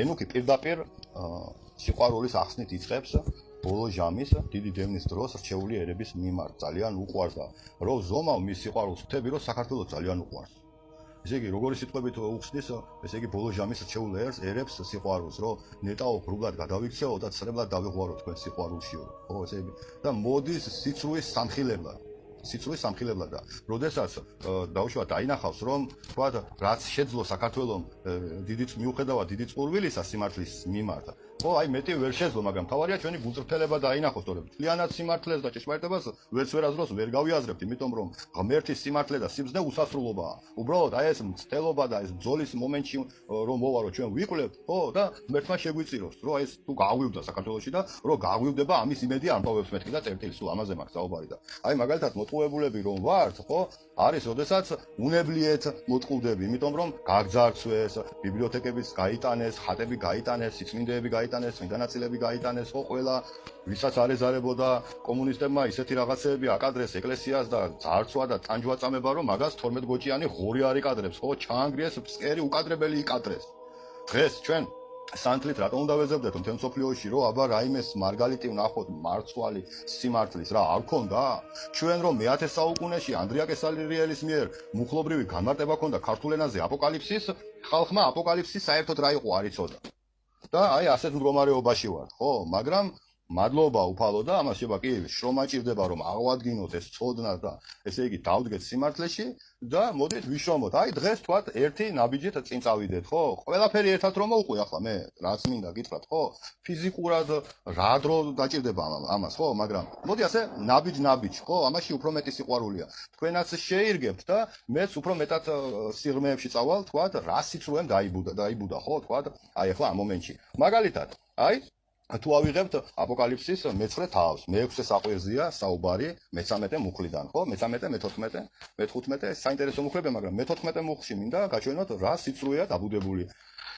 ენუქი პირდაპირ სიყვარულის ახსნით იწყებს ბოლო ჟამის დიდი დევნის დროს რჩეული ერების მიმართ ძალიან უყვარს და რო ზომავ მის სიყვარულს ხვდები რომ საქართველოს ძალიან უყვარს. ესე იგი როგორი სიტყვებით უხსნის, ესე იგი ბოლო ჟამის რჩეულ ერებს სიყვარულს, რომ ნეტაო ბრულად გადავიქცეო და ცრებლად დავიღვარო თქვენ სიყვარულშიო. ხო, ესე იგი და მოდის სიცრუის სამხილებლად და როდესაც დაუშვათ აინახავს რომ თქვა რაც შეძლო საქართველოს მიუხედავად დიდი წყურვილისა სიმართლის მიმართ ხო აი მეტი ვერ შეძლო მაგრამ თავარია ჩვენი გულწრფელება დაინახოს თორემ მთლიანად სიმართლეს და ჭეშმარიტებას ვერასდროს ვერ გავიაზრებთ იმიტომ რომ ღმერთის სიმართლე და სიბრძნე უსასრულობაა უბრალოდ აი ეს მცდელობა და ეს ბრძოლის მომენტში რომ მოვარო ჩვენ ვიყლებთ ხო და ღმერთმა შეგვიწიროს რომ აი ეს თუ გაღვივდა საქართველოში და რომ გაღვივდება ამის იმედი არ მოვებს მეთქი და წერტილი სულ ამაზე მაქვს საუბარი და აი მაგალითად მოტყუებულები რომ ვართ ხო არის როდესაც უნებლიეთ მოტყუდები იმიტომ რომ გაგძარცვეს ბიბლიოთეკებიც გაიტანეს ხატები გაიტანეს სიწმინდეები გაიტანეს წმინდანაწილები გაიტანეს ხო ყველა ვისაც არ ეზარებოდა კომუნისტებმა ისეთი რაღაცეები აკადრეს ეკლესიას და ძარცვა და ტანჯვა წამება რომ მაგას 12 გოჭიანი ღორი არ იკადრებს ხო ჩაანგრიეს ფსკერი უკადრებელი იკადრეს დღეს ჩვენ სანთლით რატომ უნდა ვეძებდეთ მთელ მსოფლიოში რომ აბა რაიმეს მარგალიტი ვნახოთ მარცვალი სიმართლის რა არ ქონდა ჩვენ რომ მე-10 საუკუნეში ანდრია კესარიელის მიერ მუხლობრივი განმარტება ქონდა ქართულ ენაზე აპოკალიფსის ხალხმა აპოკალიფსის საერთოდ რა იყო არ იცოდა და აი ასეთ მდგომარეობაში ვართ ხო მაგრამ მადლობა უფალო და ამას შეება კი შრომა ჭირდება რომ აღვადგინოთ ეს ცოდნა და ესე იგი დავდგეთ სიმართლეში და მოდით ვიშრომოთ აი დღეს თქვათ ერთი ნაბიჯით წინ წავიდეთ ხო ყველაფერი ერთად რომ მოვყვი ახლა მე რაც მინდა გითხრათ ხო ფიზიკურად რა დრო დაჭირდება ამას ხო მაგრამ მოდი ასე ნაბიჯ ხო ამაში უფრო მეტი სიყვარულია თქვენაც შეირგებთ და მეც უფრო მეტად სიღრმეებში წავალ თქვათ რა სიცრუემ დაიბუდა ხო თქვათ აი ახლა ამ მომენტში მაგალითად აი თუ ავიღებთ აპოკალიფსის მე-9 თავს, მე-6 საყვირზეა საუბარი მე-13 მუხლიდან, ხო? მე-13, მე-14, მე-15 საინტერესო მუხლებია, მაგრამ მე-14 მუხლში მინდა გაჩვენოთ რა სიცრუეა დაბუდებული.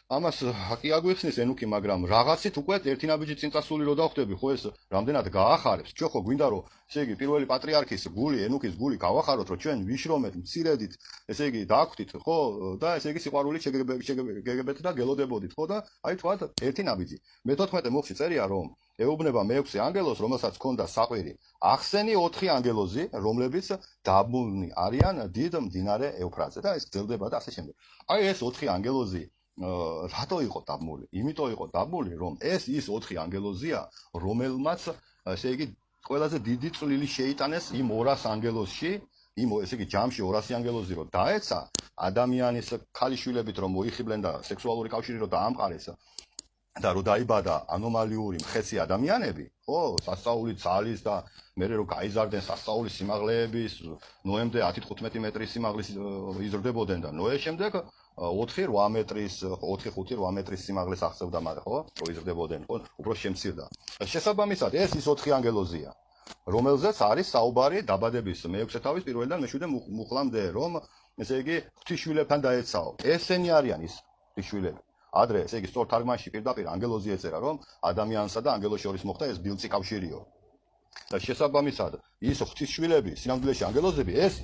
ამას კი აგვიხსნის ენუქი, მაგრამ რაღაცით უკვე ერთი ნაბიჯი წინ წასული რო დავხვდები, ხო ეს რამდენად გაახარებს. ჩვენ ხო გვინდა რომ ესე იგი პირველი პატრიარქის გული, ენუქის გული გავახაროთ, რომ ჩვენ ვიშრომეთ მცირედით, ესე იგი დააქვთით, ხო? და ესე იგი სიყვარულით შეგეგებეთ და გელოდებოდით, ხო და აი თქვათ ერთი ნაბიჯი. მე-14 მუხლში წერია რომ ეუბნება მე-6 ანგელოზს, რომელსაც ჰქონდა საყვირი. ახსენი 4 ანგელოზი, რომლებიც დაბმულნი არიან დიდ მდინარე ეუფრატზე და ეს გრძელდება და ასე შემდეგ. აი ეს 4 ანგელოზი რატო იყო დაბმული? იმიტომ იყო დაბმული, რომ ეს ის 4 ანგელოზია, რომელმაც ესე იგი ყველაზე დიდი წვლილი შეიტანეს იმ 200 ანგელოზში, ესე იგი ჯამში 200 ანგელოზი რო დაეცა ადამიანის ქალიშვილებით რომ მოიხიბლენ და სექსუალური კავშირი რო დაამყარეს და რო დაიბადა ანომალიური მხეცი ადამიანები, ხო, სასწაული ძალის და მე რო გაიზარდნენ სასწაული სიმაღლეების, ნოემდე 10-15 მეტრის სიმაღლის იზრდებოდნენ და ნოეს შემდეგ 4-8 მეტრის, 4-5-8 მეტრის სიმაღლეს აღწევდა მაგრამ ხო, რო იზრდებოდნენ, ხო, უფრო შემცირდა. შესაბამისად, ეს ის 4 ანგელოზია, რომელზეც არის საუბარი დაბადების მე-6 თავის პირველიდან მე-7 მუხლამდე, რომ ესე იგი ღვთისმშვილებთან დაეცაო. ესენი არიან ის ღვთისმშვილები. ადრე ესე იგი სწორ თარგმანში პირდაპირ ანგელოზი ეწერა რომ ადამიანსა და ანგელოს შორის მოხდა ეს ბილწი კავშირიო და შესაბამისად ის ღვთისმშვილები სინამდვილეში ანგელოზები ეს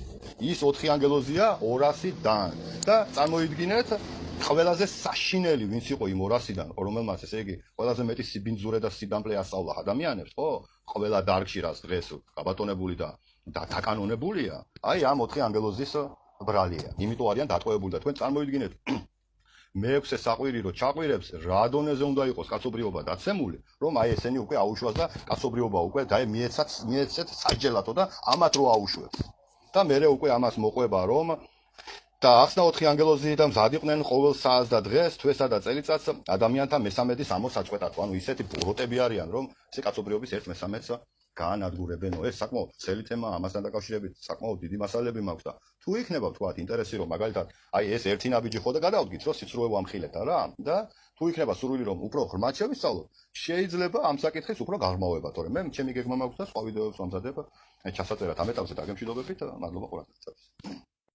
ის 4 ანგელოზია 200-დან და წარმოიდგინეთ ყველაზე საშინელი ვინც იყო იმ 200-დან რომელმაც ესე იგი ყველაზე მეტი სიბინძურე და სიდამპლე ასწავლა ადამიანებს ხო ყველა დარგში რაც დღეს გაბატონებული და დაკანონებულია აი ამ 4 ანგელოზის ბრალია იმიტომ არიან დატყვევებული და თქვენ წარმოიდგინეთ მე-6 საყვირი რო ჩაყვირებს რა დონეზე უნდა იყოს კაცობრიობა დაცემული რომ აი ესენი უკვე აუშვას და კაცობრიობა უკვე მიეცეთ საჯელათო და ამათ რო აუშვებს და მერე უკვე ამას მოყვება რომ და ახსნა 4 ანგელოზი და მზად იყვნენ ყოველ საათს და დღეს თვესა და წელიწადს ადამიანთა მე-13 ამოსაწყვეტად ანუ ისეთი ბოროტები არიან რომ ესე კაცობრიობის 1/13 გაანადგურებენო ეს საკმაოდ ცელი თემა ამასთან დაკავშირებით საკმაოდ დიდი მასალები მაქვს და თუ იქნება თქვათ ინტერესი რომ მაგალითად აი ეს ერთი ნაბიჯი ხო და გადავდგით რომ სიცრუე ვამხილეთ რა და თუ იქნება სურვილი რომ უფრო ღრმად შევისწავლოთ შეიძლება ამ საკითხის უფრო გაღრმავება თორემ მე ჩემი გეგმა მაქვს და სხვა ვიდეოებს ვამზადებ ჩასაწერად ამ ეტაპზე დაგემშვიდობებით მადლობა ყურადღებისთვის